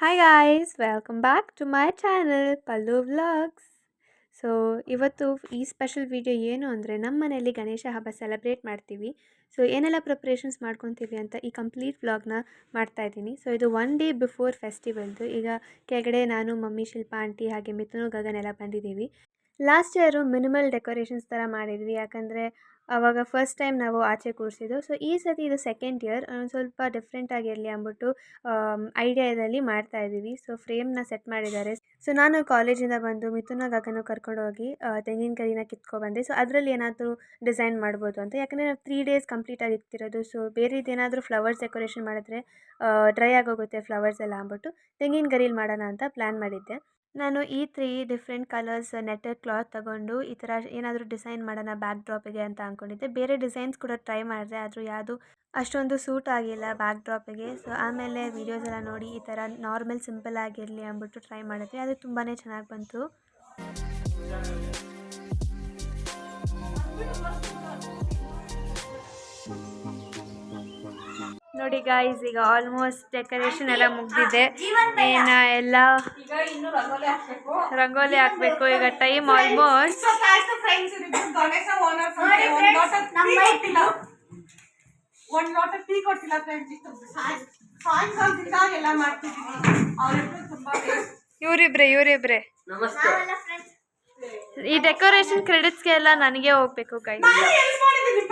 Hi guys welcome back to my channel Pallu vlogs. So ಇವತ್ತು ಈ special video ಏನು ಅಂದರೆ ನಮ್ಮ ಮನೆಯಲ್ಲಿ ಗಣೇಶ ಹಬ್ಬ ಸೆಲೆಬ್ರೇಟ್ ಮಾಡ್ತೀವಿ. ಸೊ ಏನೆಲ್ಲ ಪ್ರಿಪ್ರೇಷನ್ಸ್ ಮಾಡ್ಕೊತೀವಿ ಅಂತ ಈ ಕಂಪ್ಲೀಟ್ ವ್ಲಾಗ್ನ ಮಾಡ್ತಾಯಿದ್ದೀನಿ. ಸೊ ಇದು 1 ಡೇ ಬಿಫೋರ್ ಫೆಸ್ಟಿವಲ್ದು. ಈಗ ಕೆಳಗಡೆ ನಾನು, ಮಮ್ಮಿ, ಶಿಲ್ಪಾ ಆಂಟಿ ಹಾಗೆ ಮಿಥುನು, ಗಗನ್ ಎಲ್ಲ ಬಂದಿದ್ದೀವಿ. ಲಾಸ್ಟ್ ಇಯರು ಮಿನಿಮಲ್ ಡೆಕೋರೇಷನ್ಸ್ ಥರ ಮಾಡಿದ್ವಿ, ಯಾಕಂದರೆ ಆವಾಗ ಫಸ್ಟ್ ಟೈಮ್ ನಾವು ಆಚೆ ಕೂರಿಸಿದ್ದು. ಸೊ ಈ ಸತಿ ಇದು ಸೆಕೆಂಡ್ ಇಯರ್, ಸ್ವಲ್ಪ ಡಿಫ್ರೆಂಟ್ ಆಗಿರಲಿ ಅಂದ್ಬಿಟ್ಟು ಐಡಿಯಾದಲ್ಲಿ ಮಾಡ್ತಾಯಿದ್ದೀವಿ. ಸೊ ಫ್ರೇಮ್ನ ಸೆಟ್ ಮಾಡಿದ್ದಾರೆ. ಸೊ ನಾನು ಕಾಲೇಜಿಂದ ಬಂದು ಮಿಥುನ, ಗಗನ ಕರ್ಕೊಂಡೋಗಿ ತೆಂಗಿನಕಾಯಿನ ಕಿತ್ಕೊಬಂದೆ. ಸೊ ಅದರಲ್ಲಿ ಏನಾದರೂ ಡಿಸೈನ್ ಮಾಡ್ಬೋದು ಅಂತ, ಯಾಕಂದರೆ ನಾವು 3 ಡೇಸ್ ಕಂಪ್ಲೀಟ್ ಆಗಿರ್ತಿರೋದು. ಸೊ ಬೇರೆದೇನಾದರೂ ಫ್ಲವರ್ಸ್ ಡೆಕೋರೇಷನ್ ಮಾಡಿದ್ರೆ ಡ್ರೈ ಆಗೋಗುತ್ತೆ ಫ್ಲವರ್ಸ್ ಎಲ್ಲ ಅಂದ್ಬಿಟ್ಟು ತೆಂಗಿನ ಗರಿಯಲ್ಲಿ ಮಾಡೋಣ ಅಂತ ಪ್ಲ್ಯಾನ್ ಮಾಡಿದ್ದೆ. ನಾನು ಈ 3 ಡಿಫ್ರೆಂಟ್ ಕಲರ್ಸ್ ನೆಟ್ಟೆಡ್ ಕ್ಲಾತ್ ತಗೊಂಡು ಈ ಥರ ಏನಾದರೂ ಡಿಸೈನ್ ಮಾಡೋಣ ಬ್ಯಾಕ್ ಡ್ರಾಪಿಗೆ ಅಂತ ಅಂದ್ಕೊಂಡಿದ್ದೆ. ಬೇರೆ ಡಿಸೈನ್ಸ್ ಕೂಡ ಟ್ರೈ ಮಾಡಿದೆ, ಆದರೂ ಯಾವುದು ಅಷ್ಟೊಂದು ಸೂಟ್ ಆಗಿಲ್ಲ ಬ್ಯಾಕ್ ಡ್ರಾಪಿಗೆ. ಸೊ ಆಮೇಲೆ ವೀಡಿಯೋಸ್ ಎಲ್ಲ ನೋಡಿ ಈ ಥರ ನಾರ್ಮಲ್ ಸಿಂಪಲ್ ಆಗಿರಲಿ ಅಂದ್ಬಿಟ್ಟು ಟ್ರೈ ಮಾಡಿದ್ವಿ. ಅದು ತುಂಬಾ ಚೆನ್ನಾಗಿ ಬಂತು. ನೋಡಿ ಗಾಯ್ಸ್, ಈಗ ಆಲ್ಮೋಸ್ಟ್ ಡೆಕೋರೇಷನ್ ಎಲ್ಲ ಮುಗಿದಿದೆ. ಏನು ಎಲ್ಲ ರಂಗೋಲಿ ಹಾಕಬೇಕು. ಈಗ ಟೈಮ್ ಆಲ್ಮೋಸ್ಟ್ ಇವರಿಬ್ರೆ ಈ ಡೆಕೋರೇಷನ್ ಕ್ರೆಡಿಟ್ಸ್ಗೆ ಎಲ್ಲ ನನಗೆ ಹೋಗ್ಬೇಕು ಗೈಸ್.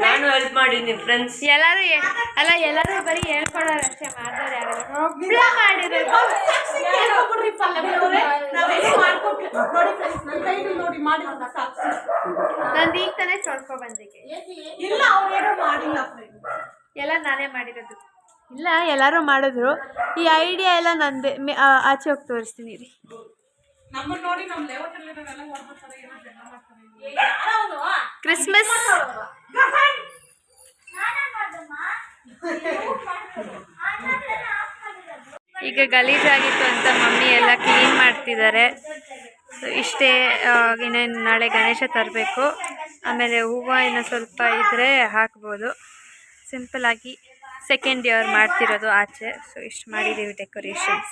ನಾನು ಹೆಲ್ಪ್ ಮಾಡಿದ್ದೀನಿ ಫ್ರೆಂಡ್ಸ್. ಎಲ್ಲರೂ ಬರೀ ಹೇಳ್ಕೊಡೋರು ಅಷ್ಟೇ, ಮಾಡ್ತಾರೆ ನಂದು ಈಗ ತಾನೇ ತೊಳ್ಕೊ ಬಂದಿಗೆ ಎಲ್ಲ ನಾನೇ ಮಾಡಿರೋದು. ಇಲ್ಲ, ಎಲ್ಲರೂ ಮಾಡಿದ್ರು. ಈ ಐಡಿಯಾ ಎಲ್ಲ ನಂದೇ. ಆಚೆ ಹೋಗಿ ತೋರಿಸ್ತೀನಿ ರೀ. ಕ್ರಿಸ್ಮಸ್ ಈಗ ಗಲೀಜಾಗಿತ್ತು ಅಂತ ಮಮ್ಮಿ ಎಲ್ಲ ಕ್ಲೀನ್ ಮಾಡ್ತಿದ್ದಾರೆ. ಇಷ್ಟೇ. ಇನ್ನೇನು ನಾಳೆ ಗಣೇಶ ತರಬೇಕು. ಆಮೇಲೆ ಹೂವು ಇನ್ನೂ ಸ್ವಲ್ಪ ಇದ್ದರೆ ಹಾಕ್ಬೋದು. ಸಿಂಪಲಾಗಿ ಸೆಕೆಂಡ್ ಇಯರ್ ಮಾಡ್ತಿರೋದು ಆಚೆ. ಸೊ ಇಷ್ಟು ಮಾಡಿದ್ದೀವಿ ಡೆಕೋರೇಷನ್ಸ್.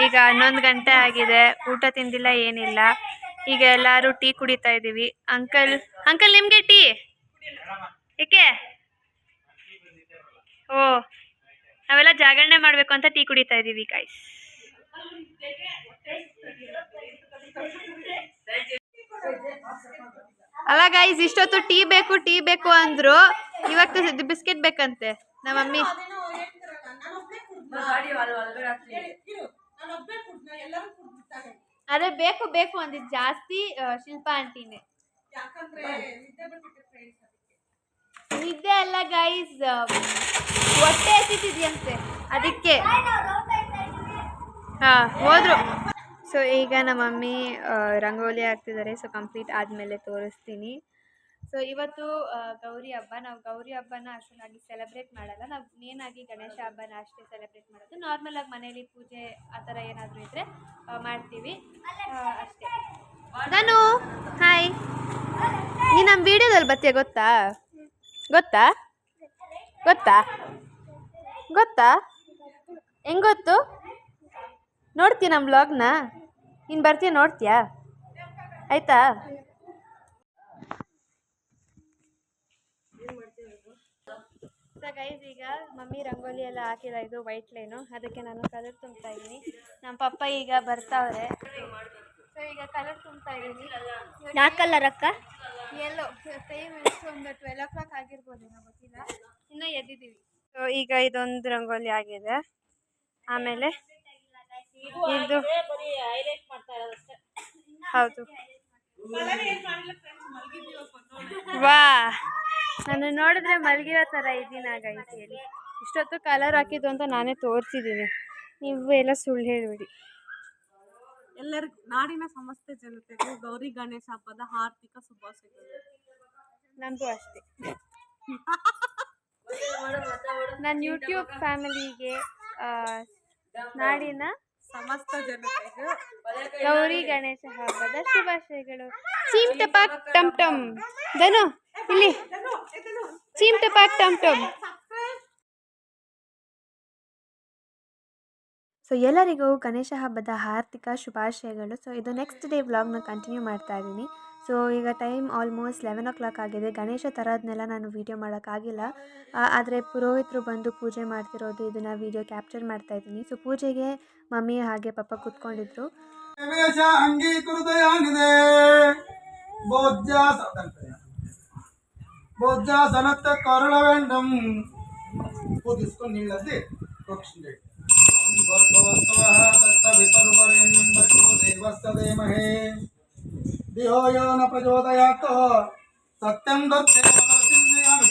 ಈಗ 11 ಗಂಟೆ ಆಗಿದೆ, ಊಟ ತಿಂದಿಲ್ಲ, ಏನಿಲ್ಲ. ಈಗ ಎಲ್ಲರೂ ಟೀ ಕುಡಿತಾ ಇದ್ದೀವಿ. ಅಂಕಲ್ ನಿಮಗೆ ಟೀ ಏಕೆ? ಓ, ನಾವೆಲ್ಲ ಜಾಗರಣೆ ಮಾಡಬೇಕು ಅಂತ ಟೀ ಕುಡಿತಾ ಇದ್ದೀವಿ ಗೈಸ್. ಅಲ್ಲ ಗೈಸ್, ಇಷ್ಟೊತ್ತು ಟೀ ಬೇಕು ಅಂದ್ರು. ಇವತ್ತು ಬಿಸ್ಕೆಟ್ ಬೇಕಂತೆ ನಮ್ಮ ಮಮ್ಮಿ. ಅದೇ ಬೇಕು ಅಂದಿದ್ದು ಜಾಸ್ತಿ ಶಿಲ್ಪಾ ಆಂಟಿನೇ. ನಿದ್ದೆ ಅಲ್ಲ ಗೈಸ್, ಹೊಟ್ಟೆ ಹಸಿತಿದ್ಯಂತೆ, ಅದಕ್ಕೆ. ಹೋದ್ರು. ಸೊ ಈಗ ನಮ್ಮ ಮಮ್ಮಿ ರಂಗೋಲಿ ಹಾಕ್ತಿದ್ದಾರೆ. ಸೊ ಕಂಪ್ಲೀಟ್ ಆದಮೇಲೆ ತೋರಿಸ್ತೀನಿ. ಸೊ ಇವತ್ತು ಗೌರಿ ಹಬ್ಬ. ನಾವು ಗೌರಿ ಹಬ್ಬನ ಅಷ್ಟೊಂದಾಗಿ ಸೆಲೆಬ್ರೇಟ್ ಮಾಡಲ್ಲ. ನಾವು ಮೇನಾಗಿ ಗಣೇಶ ಹಬ್ಬನ ಅಷ್ಟೇ ಸೆಲೆಬ್ರೇಟ್ ಮಾಡೋದು. ನಾರ್ಮಲಾಗಿ ಮನೇಲಿ ಪೂಜೆ ಆ ಥರ ಏನಾದರೂ ಇದ್ದರೆ ಮಾಡ್ತೀವಿ ಅಷ್ಟೇ. ನಾನು ಹಾಯ್, ನೀನು ನಮ್ಮ ವೀಡಿಯೋದಲ್ಲಿ ಬರ್ತೀಯ ಗೊತ್ತಾ? ಹೆಂಗೆ ಗೊತ್ತು? ನೋಡ್ತೀಯ ನಮ್ಮ ವ್ಲಾಗ್ನ? ನೀನು ಬರ್ತೀಯ, ನೋಡ್ತೀಯಾ? ಆಯಿತಾ? ಸೊ ಗೈಸ್, ಈಗ ಮಮ್ಮಿ ರಂಗೋಲಿ ಎಲ್ಲ ಹಾಕಿದ. ಇದು ವೈಟ್ ಲೈನು, ಅದಕ್ಕೆ ನಾನು ಕಲರ್ ತುಂಬ್ತಾ ಇದ್ದೀನಿ. ನಮ್ಮ ಪಪ್ಪ ಈಗ ಬರ್ತಾವ್ರೆ. ಸೊ ಈಗ ಕಲರ್ ತುಂಬ್ತಾ ಇದ್ದೀನಿ. ಯಾವ ಕಲರ್ ಅಕ್ಕ? ಎಲ್ಲೋ. ಟೈಮ್ ಎಷ್ಟು? ಒಂದು 12 o'clock ಆಗಿರ್ಬೋದೇನೋ, ಗೊತ್ತಿಲ್ಲ, ಇನ್ನೂ ಎದ್ದಿದ್ದೀವಿ. ಸೊ ಈಗ ಇದೊಂದು ರಂಗೋಲಿ ಆಗಿದೆ. ಆಮೇಲೆ ಇದು ಹೌದು. ವಾ, ನಾನು ನೋಡಿದ್ರೆ ಮಲಗಿರೋ ಥರ ಇದ್ದೀನಿ ಗೈಸಿಯಲ್ಲಿ. ಇಷ್ಟೊತ್ತು ಕಲರ್ ಹಾಕಿದ್ದು ಅಂತ ನಾನೇ ತೋರಿಸಿದ್ದೀನಿ. ನೀವು ಎಲ್ಲ ಸುಳ್ಳು ಹೇಳಿಬಿಡಿ. ಎಲ್ಲರಿಗೂ, ನಾಡಿನ ಸಮಸ್ತ ಜನತೆಗೂ ಗೌರಿ ಗಣೇಶ ಹಬ್ಬದ ಹಾರ್ದಿಕ ಶುಭಾಶಯಗಳು. ನನಗೂ ಅಷ್ಟೇ. ನನ್ನ ಯೂಟ್ಯೂಬ್ ಫ್ಯಾಮಿಲಿಗೆ ನಾಡಿನ ಸಮಸ್ತ ಜನತೆಗೂ ಗೌರಿ ಗಣೇಶ ಹಬ್ಬದ ಶುಭಾಶಯಗಳು. ಚೀಮ್ ಟಪಾಕ್ ಟಮ್ ಟಮ್. ಧನು ಇಲ್ಲಿ ಚೀಮ್ ಟಪಾಕ್ ಟಮ್ ಟಮ್. ಸೊ ಎಲ್ಲರಿಗೂ ಗಣೇಶ ಹಬ್ಬದ ಹಾರ್ದಿಕ ಶುಭಾಶಯಗಳು. ಸೊ ಇದು ನೆಕ್ಸ್ಟ್ ಡೇ ವ್ಲಾಗ್ನ ಕಂಟಿನ್ಯೂ ಮಾಡ್ತಾ ಇದ್ದೀನಿ. ಸೊ ಈಗ ಟೈಮ್ ಆಲ್ಮೋಸ್ಟ್ 11 o'clock ಆಗಿದೆ. ಗಣೇಶ ತರೋದನ್ನೆಲ್ಲ ನಾನು ವೀಡಿಯೋ ಮಾಡೋಕ್ಕಾಗಿಲ್ಲ, ಆದರೆ ಪುರೋಹಿತರು ಬಂದು ಪೂಜೆ ಮಾಡ್ತಿರೋದು ಇದನ್ನು ವೀಡಿಯೋ ಕ್ಯಾಪ್ಚರ್ ಮಾಡ್ತಾ ಇದ್ದೀನಿ. ಸೊ ಪೂಜೆಗೆ ಮಮ್ಮಿ ಹಾಗೆ ಪಪ್ಪ ಕೂತ್ಕೊಂಡಿದ್ರು. सत्यं दत्तेन परसिंदयामि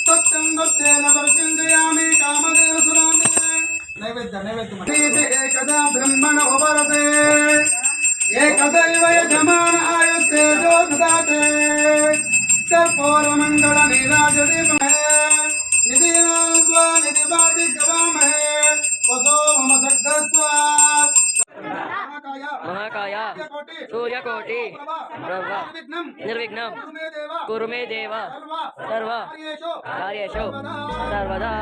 सत्यं दत्तेन परसिंदयामि कामधेनु सुनामि नैवेद्य एकदा ब्रह्मण उपरते एकदैव यजमान आयुस्ते जो ददाते कर्पूरमण्डल नीराजदीपमहे निधिनास्वा निधिपाति गवामहे वसो मम सद्गस्वा महाकाय सूर्यकोटि निर्विघ्नं कुरु मे देव सर्व कार्येषु सर्वदा.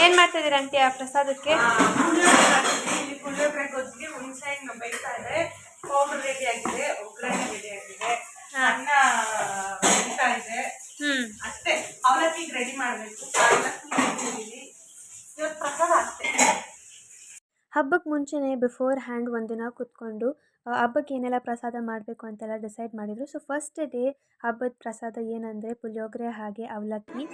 ಏನು ಮಾಡ್ತಿದ್ದೀರಾ ಅಂತೀಯ ಪ್ರಸಾದಕ್ಕೆ? ಪುಳಿಯೋಗರೆ ಗೊಜ್ಜಿಗೆ ಹುಣಸೆಹಣ್ಣು ಬೇಯ್ತಾ ಇದೆ, ಪೌಡರ್ ರೆಡಿ ಆಗಿದೆ, ಒಗ್ಗರಣೆ ರೆಡಿ ಆಗಿದೆ, ಅನ್ನ ಬೇಯ್ತಾ ಇದೆ. ಅಷ್ಟೇ, ಅವಲಕ್ಕಿಗೆ ರೆಡಿ ಮಾಡಬೇಕು. ಇವತ್ತು ಪ್ರಸಾದ ಅಷ್ಟೇ. ಹಬ್ಬಕ್ಕೆ ಮುಂಚೆನೇ ಬಿಫೋರ್ ಹ್ಯಾಂಡ್ ಒಂದಿನ ಕೂತ್ಕೊಂಡು ಹಬ್ಬಕ್ಕೆ ಏನೆಲ್ಲ ಪ್ರಸಾದ ಮಾಡಬೇಕು ಅಂತೆಲ್ಲ ಡಿಸೈಡ್ ಮಾಡಿದರು. ಸೊ ಫಸ್ಟ್ ಡೇ ಹಬ್ಬದ ಪ್ರಸಾದ ಏನಂದರೆ ಪುಳಿಯೋಗರೆ ಹಾಗೆ ಅವಲಕ್ಕಿ.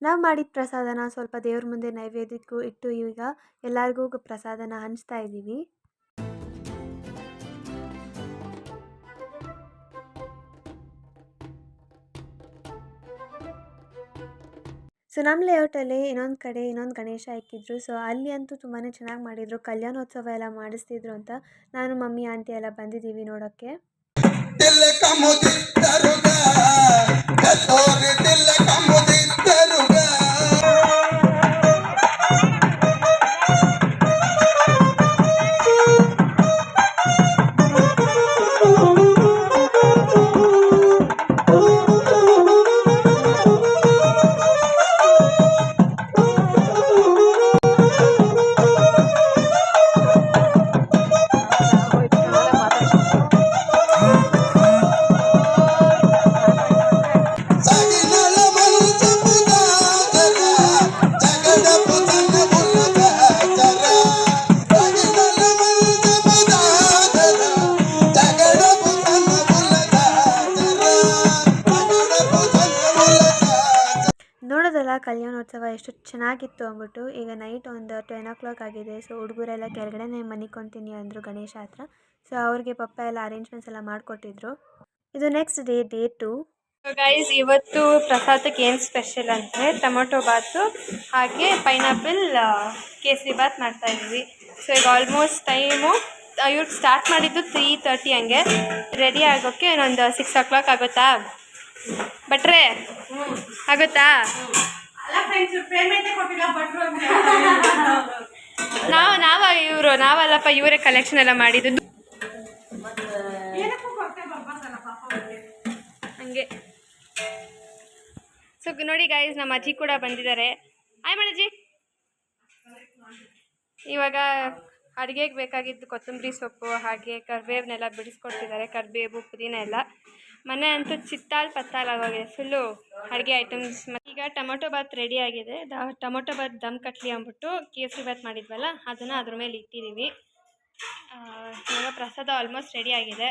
ನಾವು ಮಾಡಿದ ಪ್ರಸಾದನ ಸ್ವಲ್ಪ ದೇವ್ರ ಮುಂದೆ ನೈವೇದ್ಯಕ್ಕೂ ಇಟ್ಟು ಈಗ ಎಲ್ಲರಿಗೂ ಪ್ರಸಾದನ ಹಂಚ್ತಾ ಇದ್ದೀವಿ. ಸೊ ನಮ್ಮ ಲೇಔಟಲ್ಲಿ ಇನ್ನೊಂದು ಕಡೆ ಇನ್ನೊಂದು ಗಣೇಶ ಇಕ್ಕಿದ್ರು. ಸೊ ಅಲ್ಲಿ ಅಂತೂ ತುಂಬಾ ಚೆನ್ನಾಗಿ ಮಾಡಿದರು, ಕಲ್ಯಾಣೋತ್ಸವ ಎಲ್ಲ ಮಾಡಿಸ್ತಿದ್ರು ಅಂತ ನಾನು ಮಮ್ಮಿ ಆಂಟಿ ಎಲ್ಲ ಬಂದಿದ್ದೀವಿ ನೋಡೋಕ್ಕೆ. ನೋಡೋದಲ್ಲ ಕಲ್ಯಾಣೋತ್ಸವ ಎಷ್ಟು ಚೆನ್ನಾಗಿತ್ತು ಅಂದ್ಬಿಟ್ಟು. ಈಗ ನೈಟ್ ಒಂದು 10 o'clock ಆಗಿದೆ. ಸೊ ಹುಡುಗರೆಲ್ಲ ಕೆಳಗಡೆನೇ ಮನಿಕೊತೀನಿ ಅಂದರು ಗಣೇಶ ಹತ್ರ. ಸೊ ಅವ್ರಿಗೆ ಪಪ್ಪ ಎಲ್ಲ ಅರೇಂಜ್ಮೆಂಟ್ಸ್ ಎಲ್ಲ ಮಾಡಿಕೊಟ್ಟಿದ್ರು. ಇದು ನೆಕ್ಸ್ಟ್ ಡೇ 2. ಗೈಸ್, ಇವತ್ತು ಪ್ರಸಾದಕ್ಕೆ ಏನು ಸ್ಪೆಷಲ್ ಅಂದರೆ ಟೊಮೊಟೊ ಬಾತು ಹಾಗೆ ಪೈನಾಪಲ್ ಕೇಸರಿ ಬಾತ್ ಮಾಡ್ತಾಯಿದ್ದೀವಿ. ಸೊ ಈಗ ಆಲ್ಮೋಸ್ಟ್ ಟೈಮು ಇವ್ರಿಗೆ ಸ್ಟಾರ್ಟ್ ಮಾಡಿದ್ದು 3:30 ಹಂಗೆ. ರೆಡಿ ಆಗೋಕ್ಕೆ ಇನ್ನೊಂದು 6 o'clock ಆಗುತ್ತಾ ಬಟ್ರೆ? ಆಗುತ್ತಾ? ನಾವಲ್ಲಪ್ಪ, ಇವರೇ ಕಲೆಕ್ಷನ್ ಎಲ್ಲ ಮಾಡಿದ್ದು. ಹಂಗೆ. ಸೊ ನೋಡಿ ಗೈಸ್, ನಮ್ಮ ಅಜ್ಜಿ ಕೂಡ ಬಂದಿದ್ದಾರೆ. ಆಯ್ ಮಾಡಜ್ಜಿ. ಇವಾಗ ಅಡುಗೆಗೆ ಬೇಕಾಗಿದ್ದು ಕೊತ್ತಂಬರಿ ಸೊಪ್ಪು ಹಾಗೆ ಕರಿಬೇವನ್ನೆಲ್ಲ ಬಿಡಿಸ್ಕೊಡ್ತಿದ್ದಾರೆ. ಕರಿಬೇವು ಪುದೀನ ಎಲ್ಲ. ಮನೆ ಅಂತೂ ಚಿತ್ತಾಲ್ ಪತ್ತಾಲ್ ಆಗೋಗಿದೆ ಫುಲ್ಲು ಅಡುಗೆ ಐಟಮ್ಸ್. ಈಗ ಟೊಮೊಟೊ ಬಾತ್ ರೆಡಿ ಆಗಿದೆ. ಟೊಮೊಟೊ ಬಾತ್ ದಮ್ ಕಟ್ಲಿ ಅಂದ್ಬಿಟ್ಟು ಕೇಸರಿ ಬಾತ್ ಮಾಡಿದ್ವಲ್ಲ ಅದನ್ನು ಅದ್ರ ಮೇಲೆ ಇಟ್ಟಿದ್ದೀವಿ. ಇವಾಗ ಪ್ರಸಾದ ಆಲ್ಮೋಸ್ಟ್ ರೆಡಿ ಆಗಿದೆ.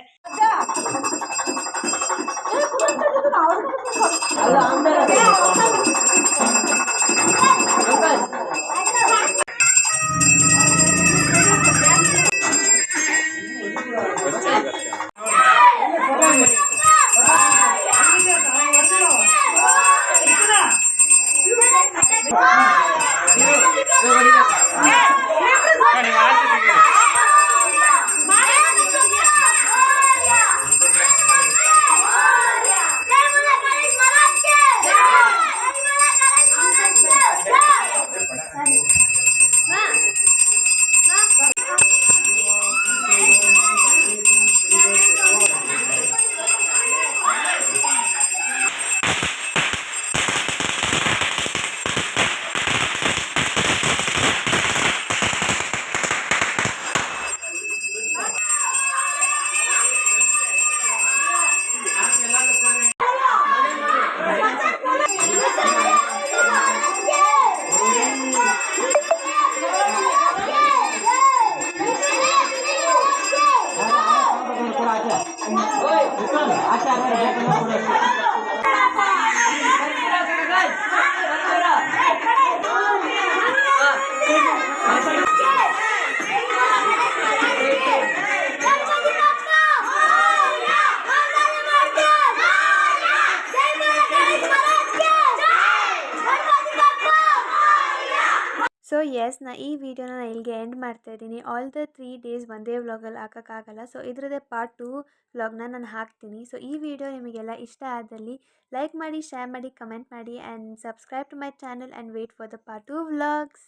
ಸೊ ಎಸ್, ನಾ ಈ ವಿಡಿಯೋನ ಇಲ್ಲಿಗೆ ಎಂಡ್ ಮಾಡ್ತಾ ಇದ್ದೀನಿ. ಆಲ್ ದ 3 ಡೇಸ್ ಒಂದೇ ವ್ಲಾಗಲ್ಲಿ ಹಾಕೋಕ್ಕಾಗಲ್ಲ. ಸೊ ಇದರದೇ ಪಾರ್ಟ್ 2 ವ್ಲಾಗ್ನ ನಾನು ಹಾಕ್ತೀನಿ. ಸೊ ಈ ವಿಡಿಯೋ ನಿಮಗೆಲ್ಲ ಇಷ್ಟ ಆದಲ್ಲಿ ಲೈಕ್ ಮಾಡಿ, ಶೇರ್ ಮಾಡಿ, ಕಮೆಂಟ್ ಮಾಡಿ and subscribe to my channel and wait for the part 2 vlogs.